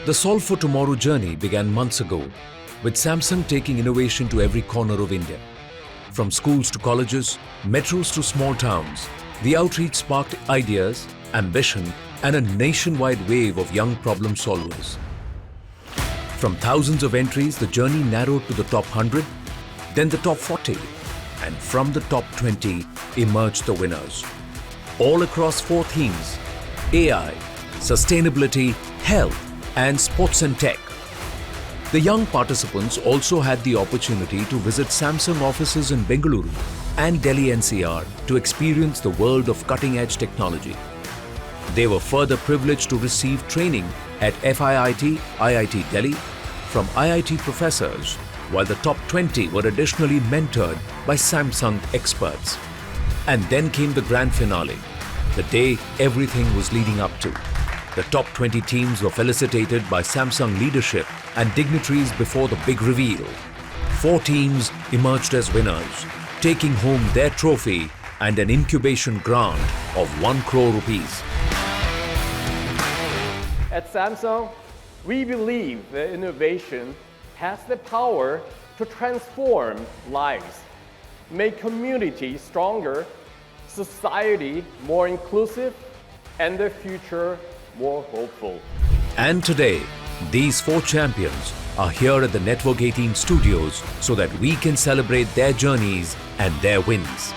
The Solve for Tomorrow journey began months ago, with Samsung taking innovation to every corner of India. From schools to colleges, metros to small towns, the outreach sparked ideas, ambition, and a nationwide wave of young problem solvers. From thousands of entries, the journey narrowed to the top 100, then the top 40, and from the top 20 emerged the winners. All across 4 themes: AI, sustainability, health, and sports and tech. The young participants also had the opportunity to visit Samsung offices in Bengaluru and Delhi NCR to experience the world of cutting-edge technology. They were further privileged to receive training at FIIT, IIT Delhi from IIT professors, while the top 20 were additionally mentored by Samsung experts. And then came the grand finale, the day everything was leading up to. The top 20 teams were felicitated by Samsung leadership and dignitaries before the big reveal. 4 teams emerged as winners, taking home their trophy and an incubation grant of 1 crore rupees. At Samsung, we believe that innovation has the power to transform lives, make communities stronger, society more inclusive, and the future more hopeful. And today, these 4 champions are here at the Network 18 studios so that we can celebrate their journeys and their wins.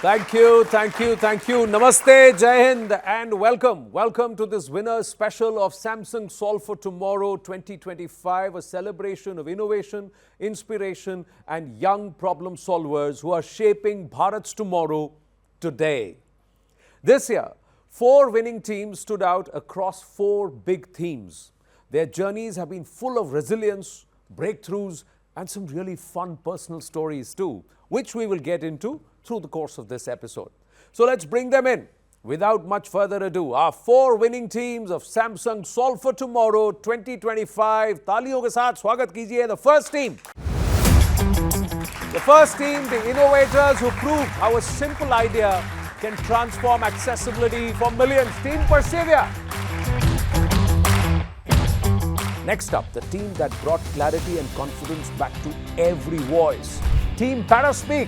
Thank you, thank you, thank you. Namaste, Jai Hind, and welcome. Welcome to this winner's special of Samsung Solve for Tomorrow 2025, a celebration of innovation, inspiration, and young problem solvers who are shaping Bharat's tomorrow today. This year, 4 winning teams stood out across 4 big themes. Their journeys have been full of resilience, breakthroughs, and some really fun personal stories too, which we will get into through the course of this episode. So let's bring them in. Without much further ado, our 4 winning teams of Samsung Solve for Tomorrow 2025. तालियों के साथ स्वागत कीजिए the first team. The first team, the innovators who proved how a simple idea can transform accessibility for millions. Team Percevia. Next up, the team that brought clarity and confidence back to every voice. Team Paraspeak.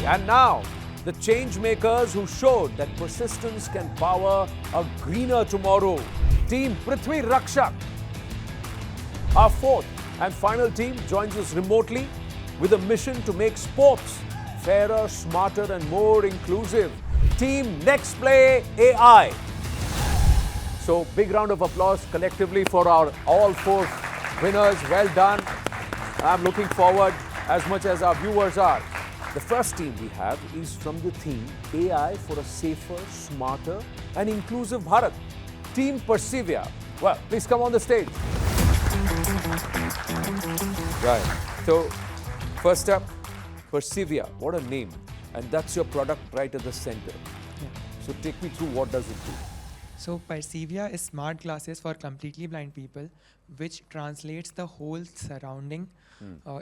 And now, the change makers who showed that persistence can power a greener tomorrow. Team Prithvi Rakshak. Our 4th and final team joins us remotely with a mission to make sports fairer, smarter, and more inclusive. Team NextPlay AI. So, big round of applause collectively for our all 4 winners. Well done. I'm looking forward as much as our viewers are. The first team we have is from the theme AI for a safer, smarter, and inclusive Bharat. Team Percevia. Well, please come on the stage. Right. So, first up, Percevia. What a name. And that's your product right at the center. Yeah. So, take me through what does it do? So Percevia is smart glasses for completely blind people, which translates the whole surrounding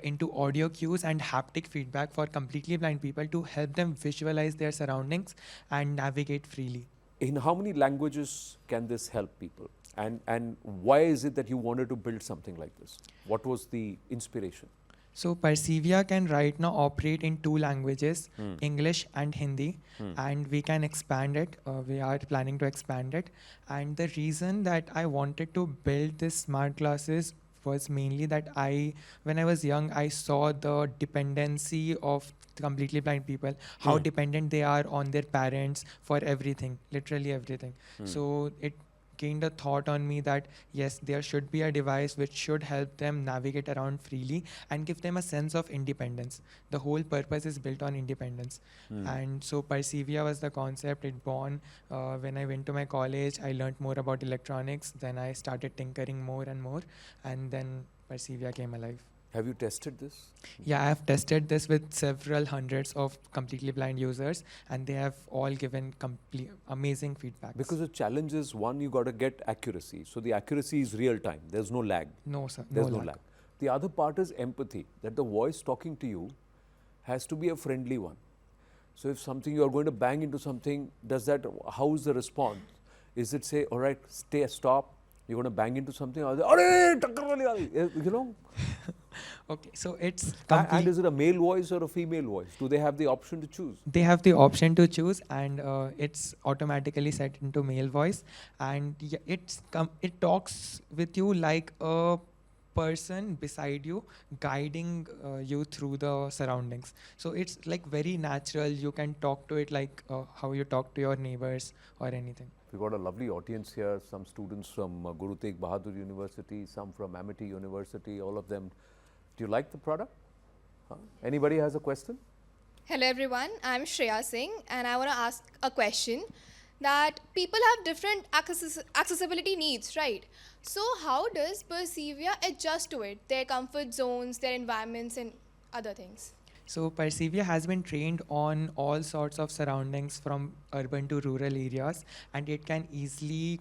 into audio cues and haptic feedback for completely blind people to help them visualize their surroundings and navigate freely. In how many languages can this help people? And why is it that you wanted to build something like this? What was the inspiration? So Percevia can right now operate in 2 languages, English and Hindi, and we can expand it. We are planning to expand it. And the reason that I wanted to build this smart glasses was mainly that when I was young, I saw the dependency of completely blind people, how dependent they are on their parents for everything, literally everything. So it gained a thought on me that yes, there should be a device which should help them navigate around freely and give them a sense of independence. The whole purpose is built on independence. And so Percevia was the concept. It born when I went to my college. I learned more about electronics. Then I started tinkering more and more, and then Percevia came alive. Have you tested this? Yeah, I have tested this with several hundreds of completely blind users, and they have all given amazing feedback. Because the challenge is, one, you got to get accuracy. So the accuracy is real time. There's no lag. No, sir. There's no lag. The other part is empathy, that the voice talking to you has to be a friendly one. So if something you are going to bang into something, how is the response? Is it say, all right, stop, you're going to bang into something, or you know? Okay, so it's And is it a male voice or a female voice? Do they have the option to choose? they have the option to choose, and it's automatically set into male voice, and it talks with you like a person beside you, guiding you through the surroundings. So it's like very natural. You can talk to it like how you talk to your neighbors or anything. We've got a lovely audience here, some students from Guru Tegh Bahadur University, some from Amity University, all of them. Do you like the product? Huh? Anybody has a question? Hello everyone, I'm Shreya Singh and I want to ask a question that people have different accessibility needs, right? So how does Percevia adjust to it, their comfort zones, their environments and other things? So Percevia has been trained on all sorts of surroundings from urban to rural areas, and it can easily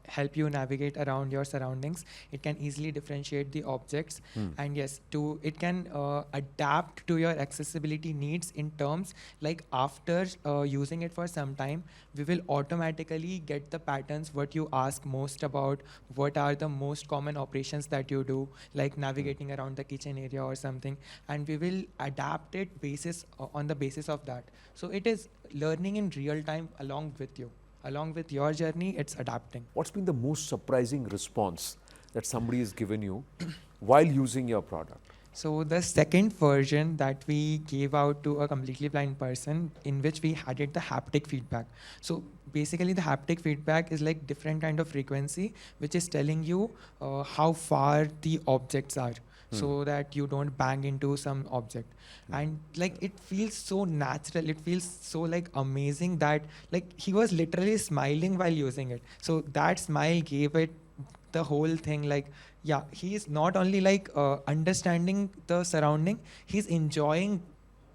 help you navigate around your surroundings. It can easily differentiate the objects, and yes, it can adapt to your accessibility needs in terms like after using it for some time, we will automatically get the patterns what you ask most about, what are the most common operations that you do, like navigating around the kitchen area or something, and we will adapt it on the basis of that. So it is learning in real time along with you. Along with your journey, it's adapting. What's been the most surprising response that somebody has given you while using your product? So the second version that we gave out to a completely blind person, in which we added the haptic feedback. So basically the haptic feedback is like different kind of frequency, which is telling you how far the objects are. So that you don't bang into some object. And like it feels so natural, it feels so like amazing that like he was literally smiling while using it. So that smile gave it the whole thing, like yeah, he is not only like understanding the surrounding, he's enjoying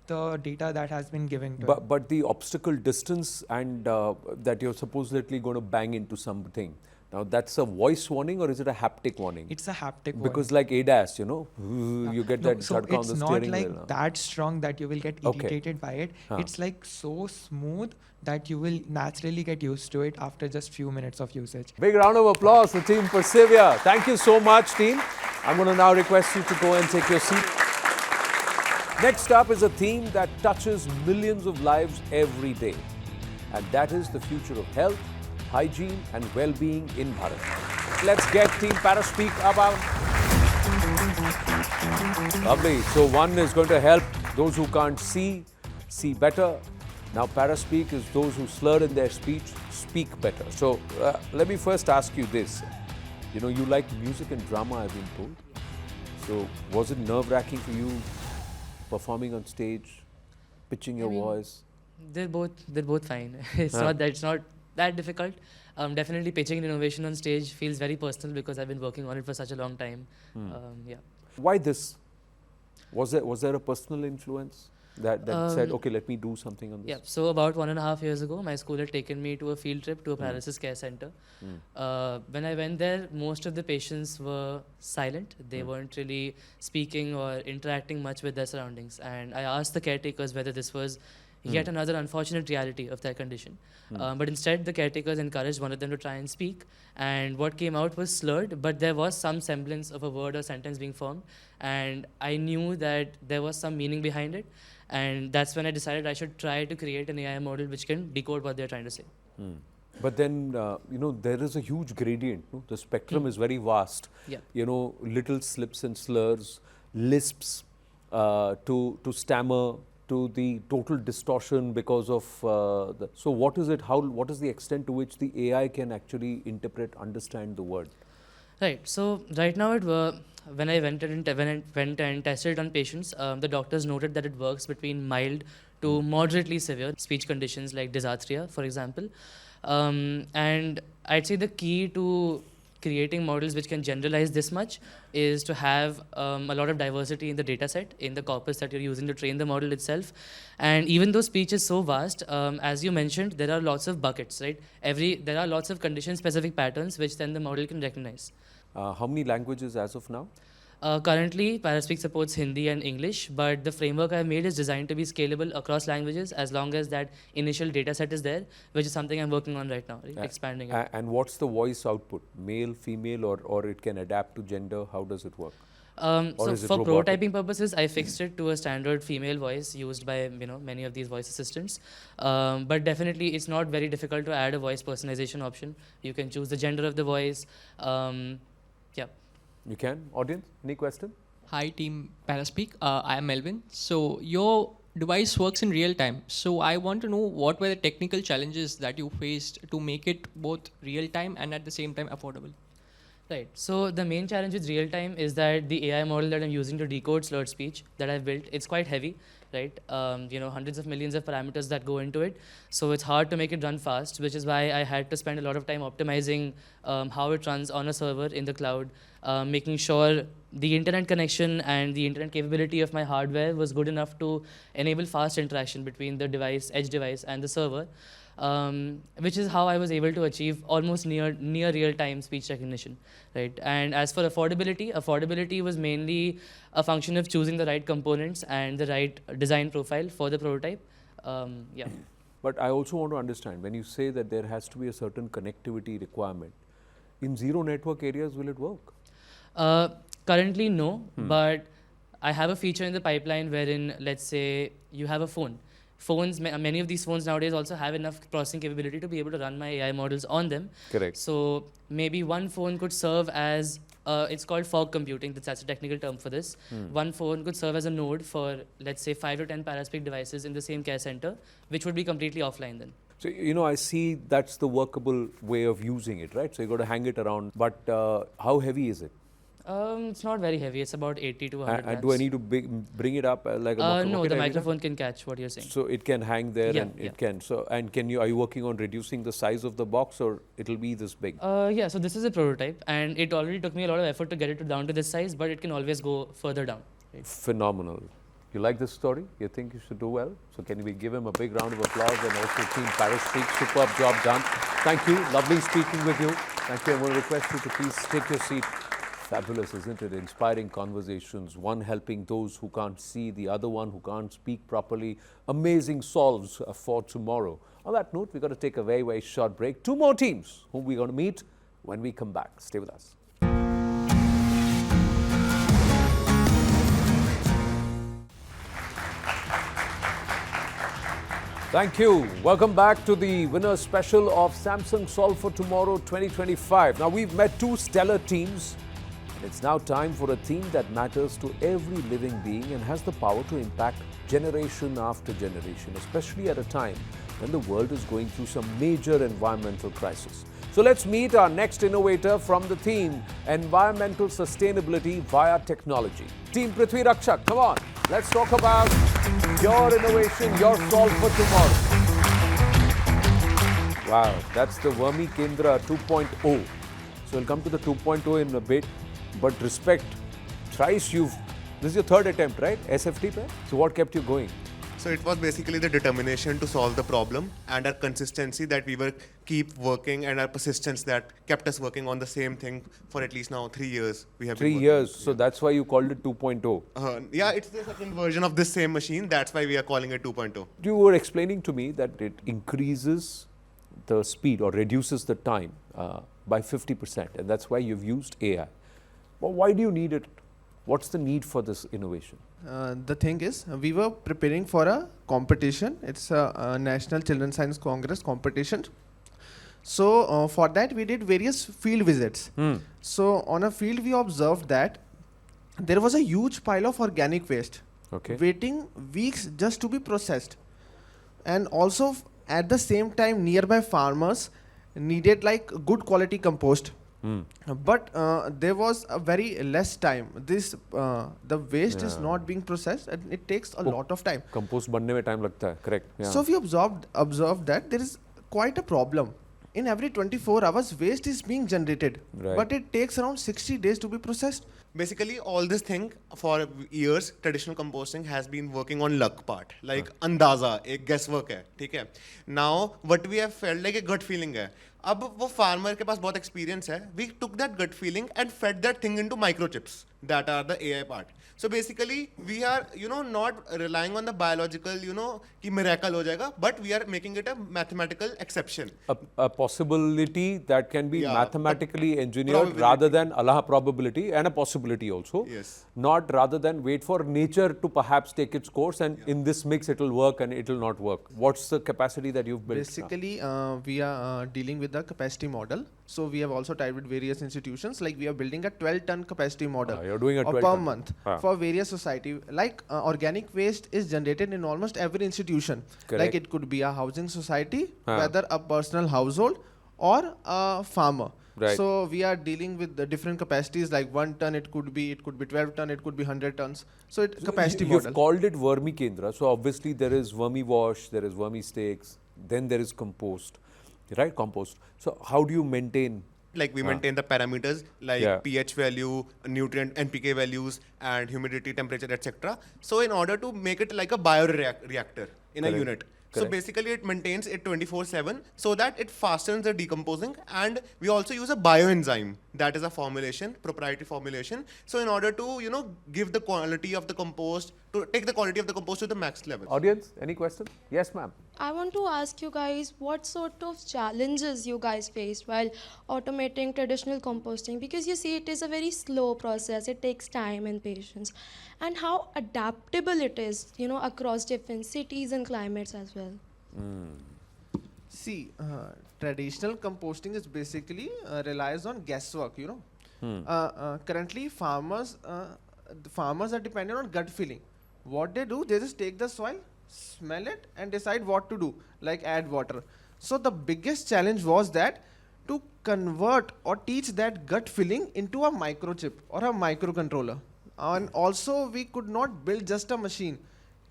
the data that has been given to him. But the obstacle distance and that you're supposedly going to bang into something. Now that's a voice warning or is it a haptic warning? It's a haptic warning. Because like ADAS, you know, you get that so jhatka on the steering it's not like wheel. that strong that you will get irritated by it. It's like so smooth that you will naturally get used to it after just few minutes of usage. Big round of applause for Team Percevia. Thank you so much, team. I'm going to now request you to go and take your seat. Next up is a theme that touches millions of lives every day. And that is the future of health, hygiene and well-being in Bharat. Let's get Team Paraspeak about. Lovely. So one is going to help those who can't see better. Now Paraspeak is those who slur in their speech, speak better. So let me first ask you this. You know, you like music and drama, I've been told. So was it nerve-wracking for you performing on stage, pitching your voice? They're both fine. It's not that difficult. Definitely pitching an innovation on stage feels very personal because I've been working on it for such a long time. Yeah. Why this? Was there a personal influence that said, okay, let me do something on this? Yeah. So about 1.5 years ago, my school had taken me to a field trip to a paralysis care center. When I went there, most of the patients were silent. They weren't really speaking or interacting much with their surroundings. And I asked the caretakers whether this was yet another unfortunate reality of their condition. But instead, the caretakers encouraged one of them to try and speak. And what came out was slurred, but there was some semblance of a word or sentence being formed. And I knew that there was some meaning behind it. And that's when I decided I should try to create an AI model which can decode what they're trying to say. But then, you know, there is a huge gradient. No? The spectrum is very vast. Yeah. You know, little slips and slurs, lisps, to stammer, to the total distortion because of so what is it? What is the extent to which the AI can actually understand the word? Right. So right now, when I went and tested it on patients, the doctors noted that it works between mild to moderately severe speech conditions like dysarthria, for example. And I'd say the key to creating models which can generalize this much is to have a lot of diversity in the data set, in the corpus that you're using to train the model itself. And even though speech is so vast, as you mentioned, there are lots of buckets, right? There are lots of condition-specific patterns which then the model can recognize. How many languages as of now? Currently, Paraspeak supports Hindi and English, but the framework I've made is designed to be scalable across languages as long as that initial data set is there, which is something I'm working on right now, right? Expanding it. And what's the voice output? Male, female, or it can adapt to gender? How does it work? Or So is it for robotic? prototyping purposes, I fixed it to a standard female voice used by many of these voice assistants. But definitely, it's not very difficult to add a voice personalization option. You can choose the gender of the voice. Yeah. You can? Audience, any question? Hi, Team Paraspeak. I am Melvin. So your device works in real time. So I want to know what were the technical challenges that you faced to make it both real time and at the same time affordable? Right. So the main challenge with real time is that the AI model that I'm using to decode slurred speech that I've built, it's quite heavy, right? Hundreds of millions of parameters that go into it. So it's hard to make it run fast, which is why I had to spend a lot of time optimizing how it runs on a server in the cloud, making sure the internet connection and the internet capability of my hardware was good enough to enable fast interaction between the device, edge device, and the server. Which is how I was able to achieve almost near real-time speech recognition, right? And as for affordability was mainly a function of choosing the right components and the right design profile for the prototype. Yeah. But I also want to understand, when you say that there has to be a certain connectivity requirement, in zero network areas, will it work? Currently, no, but I have a feature in the pipeline wherein, let's say, you have a phone. Many of these phones nowadays also have enough processing capability to be able to run my AI models on them. Correct. So maybe one phone could serve as, it's called fog computing, that's a technical term for this. One phone could serve as a node for, let's say, 5 to 10 Paraspeak devices in the same care center, which would be completely offline then. So, I see that's the workable way of using it, right? So, you got to hang it around. But how heavy is it? It's not very heavy. It's about 80 to 100 grams. Do I need to bring it up like a No, the microphone can catch what you're saying. So it can hang there, Yeah, and yeah. it can. So are you working on reducing the size of the box, or it'll be this big? Yeah, so this is a prototype, and it already took me a lot of effort to get it down to this size, but it can always go further down. Right? Phenomenal. You like this story? You think you should do well? So can we give him a big round of applause, and also Team Paraspeak, superb job done. Thank you. Lovely speaking with you. Thank you. I want to request you to please take your seat. Fabulous, isn't it? Inspiring conversations, one helping those who can't see, the other one who can't speak properly. Amazing solves for tomorrow. On that note, we've got to take a very, very short break. 2 more teams whom we're going to meet when we come back. Stay with us. Thank you. Welcome back to the winner special of Samsung Solve for Tomorrow 2025. Now, we've met 2 stellar teams. It's now time for a theme that matters to every living being and has the power to impact generation after generation, especially at a time when the world is going through some major environmental crisis. So let's meet our next innovator from the theme Environmental Sustainability via Technology. Team Prithvi Rakshak, come on. Let's talk about your innovation, your solve for tomorrow. Wow, that's the Vermi Kendra 2.0. So we'll come to the 2.0 in a bit. But respect, thrice this is your 3rd attempt, right? SFT pe? So what kept you going? So it was basically the determination to solve the problem and our consistency that we were keep working, and our persistence that kept us working on the same thing for at least now 3 years. We have 3 years, so that's why you called it 2.0. Yeah, it's the second version of this same machine. That's why we are calling it 2.0. You were explaining to me that it increases the speed or reduces the time by 50%, and that's why you've used AI. Well, why do you need it? What's the need for this innovation? The thing is, we were preparing for a competition. It's a National Children's Science Congress competition. So for that, we did various field visits. So on a field, we observed that there was a huge pile of organic waste waiting weeks just to be processed. And also at the same time, nearby farmers needed like good quality compost. But there was a very less time. The waste is not being processed, and it takes a lot of time. Compost बनने में time लगता है, correct? Yeah. So we observed that there is quite a problem. In every 24 hours, waste is being generated, but it takes around 60 days to be processed. Basically, all this thing for years, traditional composting has been working on luck part, like अंदाजा, एक guesswork है, ठीक है? Now, what we have felt like a gut feeling है. अब वो farmer के पास बहुत experience है. We took that gut feeling and fed that thing into microchips that are the AI part. So basically, we are, not relying on the biological, कि miracle हो जाएगा, but we are making it a mathematical exception. A possibility that can be Yeah, mathematically engineered probability. rather than Allah probability and a possibility also. Yes. Not rather than wait for nature to perhaps take its course and in this mix it will work and it will not work. What's the capacity that you've built? Basically, we are dealing with the capacity model. So we have also tied with various institutions. Like we are building a 12-ton capacity model. You're doing a 12 per ton. month for various society. Like organic waste is generated in almost every institution. Correct. Like it could be a housing society, whether a personal household or a farmer. Right. So we are dealing with the different capacities. Like 1 ton, it could be 12 ton, it could be 100 tons. So it capacity You've model. called it vermi kendra. So obviously there is vermi wash, there is vermi stakes, then there is compost, right? Compost. So how do you maintain? Like we maintain the parameters like pH value, nutrient NPK values, and humidity, temperature, etc. So in order to make it like a bioreactor in a unit. So basically it maintains it 24/7 so that it fastens the decomposing, and we also use a bioenzyme that is a formulation, proprietary formulation. So in order to give the quality of the compost, to take the quality of the compost to the max level. Audience, any question? Yes, ma'am. I want to ask you guys what sort of challenges you guys faced while automating traditional composting, because you see it is a very slow process, it takes time and patience, and how adaptable it is, across different cities and climates as well. See, traditional composting is basically relies on guesswork. Currently, farmers are dependent on gut feeling. What they do, they just take the soil, smell it, and decide what to do, like add water. So the biggest challenge was that to convert or teach that gut feeling into a microchip or a microcontroller. And also, we could not build just a machine.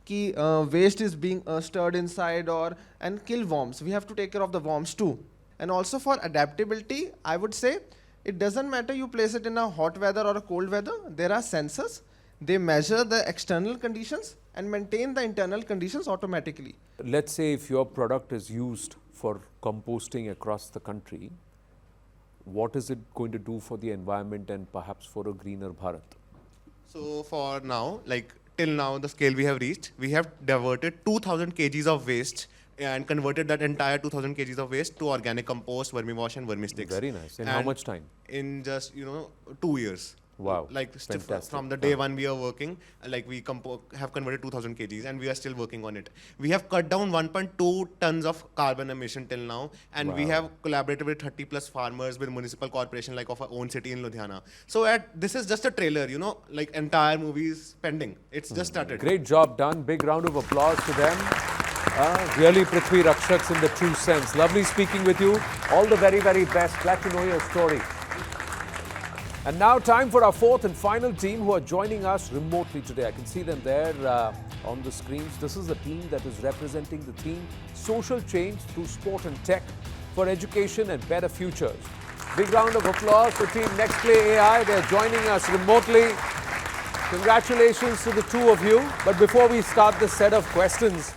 Waste is being stirred inside and kill worms. We have to take care of the worms too. And also for adaptability, I would say it doesn't matter you place it in a hot weather or a cold weather. There are sensors. They measure the external conditions and maintain the internal conditions automatically. Let's say if your product is used for composting across the country, what is it going to do for the environment and perhaps for a greener Bharat? So for now, till now, the scale we have reached, we have diverted 2,000 kgs of waste and converted that entire 2,000 kgs of waste to organic compost, vermiwash, and vermisticks. Very nice. In how much time? In just 2 years. Wow. Fantastic. From the day one we are working, we have converted 2,000 kgs and we are still working on it. We have cut down 1.2 tons of carbon emission till now, and we have collaborated with 30 plus farmers, with municipal corporation of our own city in Ludhiana. So this is just a trailer, entire movie is pending. It's just started. Great job done. Big round of applause to them. Really Prithvi Rakshaks in the true sense. Lovely speaking with you. All the very, very best. Glad to know your story. And now time for our fourth and final team who are joining us remotely today. I can see them there on the screens. This is the team that is representing the theme Social Change Through Sport and Tech for Education and Better Futures. Big round of applause for Team NextPlay AI. They're joining us remotely. Congratulations to the two of you. But before we start this set of questions,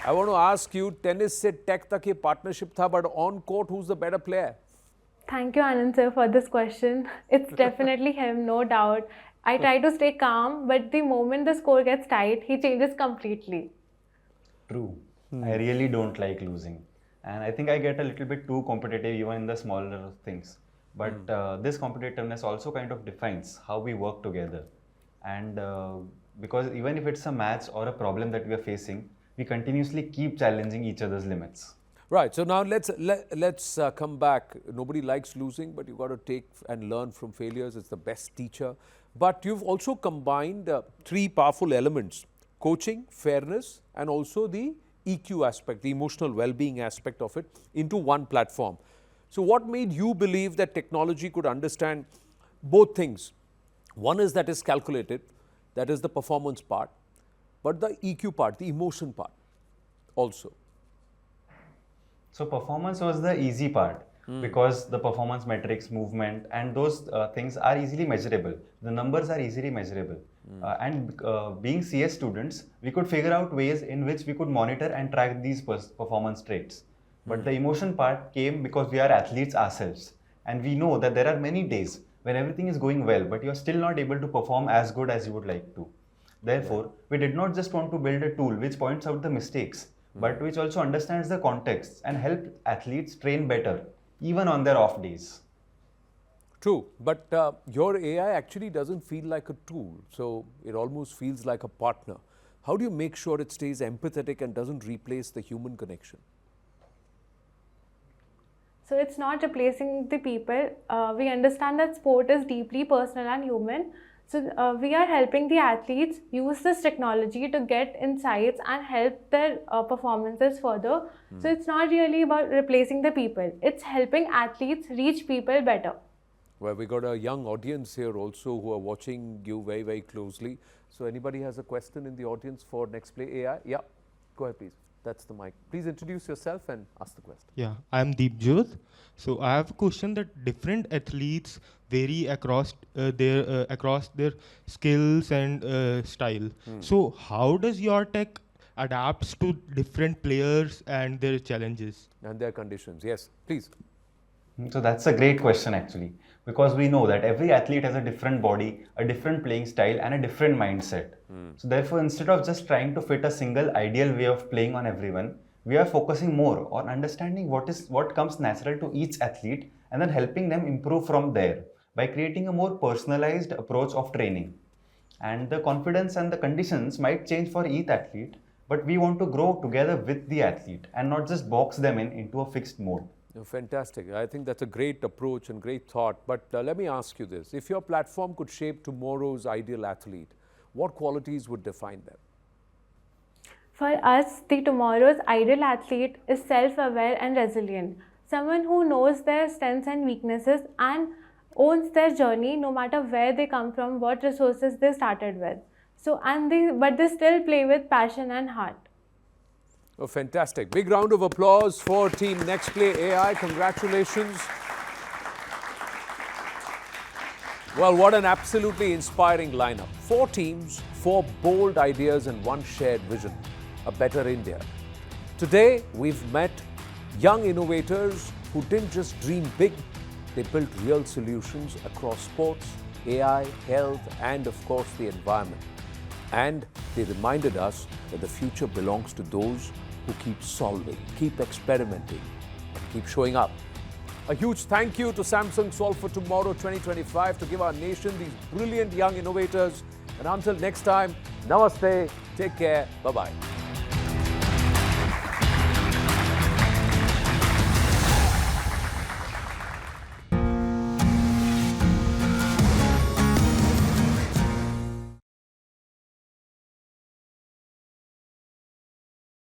I want to ask you, tennis se tech tak ye partnership tha, but on court, who's the better player? Thank you, Anand sir, for this question. It's definitely him, no doubt. I try to stay calm, but the moment the score gets tight, he changes completely. True. I really don't like losing. And I think I get a little bit too competitive even in the smaller things. But this competitiveness also kind of defines how we work together. And because even if it's a match or a problem that we are facing, we continuously keep challenging each other's limits. Right. So now let's come back. Nobody likes losing, but you've got to take and learn from failures. It's the best teacher. But you've also combined three powerful elements: coaching, fairness, and also the EQ aspect, the emotional well-being aspect of it, into one platform. So what made you believe that technology could understand both things? One is that is calculated, that is the performance part, but the EQ part, the emotion part also. So performance was the easy part. because the performance metrics, movement, and those things are easily measurable. The numbers are easily measurable. Being CS students, we could figure out ways in which we could monitor and track these performance traits. But the emotion part came because we are athletes ourselves. And we know that there are many days when everything is going well, but you're still not able to perform as good as you would like to. Therefore, we did not just want to build a tool which points out the mistakes, but which also understands the context and help athletes train better, even on their off days. True, but your AI actually doesn't feel like a tool, so it almost feels like a partner. How do you make sure it stays empathetic and doesn't replace the human connection? So it's not replacing the people. We understand that sport is deeply personal and human. So we are helping the athletes use this technology to get insights and help their performances further. So it's not really about replacing the people. It's helping athletes reach people better. Well, we got a young audience here also who are watching you very, very closely. So anybody has a question in the audience for NextPlay AI? Yeah, go ahead please. That's the mic. Please introduce yourself and ask the question. Yeah, I'm Deepjot. So I have a question that different athletes vary across their skills and style. So how does your tech adapts to different players and their challenges and their conditions? Yes, please. So that's a great question actually, because we know that every athlete has a different body, a different playing style, and a different mindset. So therefore, instead of just trying to fit a single ideal way of playing on everyone, we are focusing more on understanding what comes natural to each athlete and then helping them improve from there by creating a more personalized approach of training. And the confidence and the conditions might change for each athlete, but we want to grow together with the athlete and not just box them into a fixed mode. Fantastic. I think that's a great approach and great thought. But let me ask you this. If your platform could shape tomorrow's ideal athlete, what qualities would define them? For us, the tomorrow's ideal athlete is self-aware and resilient. Someone who knows their strengths and weaknesses and owns their journey no matter where they come from, what resources they started with. But they still play with passion and heart. Oh, fantastic. Big round of applause for Team NextPlay AI. Congratulations. Well, what an absolutely inspiring lineup. 4 teams, 4 bold ideas and 1 shared vision. A better India. Today, we've met young innovators who didn't just dream big, they built real solutions across sports, AI, health, and of course the environment. And they reminded us that the future belongs to those who keep solving, keep experimenting, and keep showing up. A huge thank you to Samsung Solve for Tomorrow 2025 to give our nation these brilliant young innovators. And until next time, namaste, take care, bye-bye.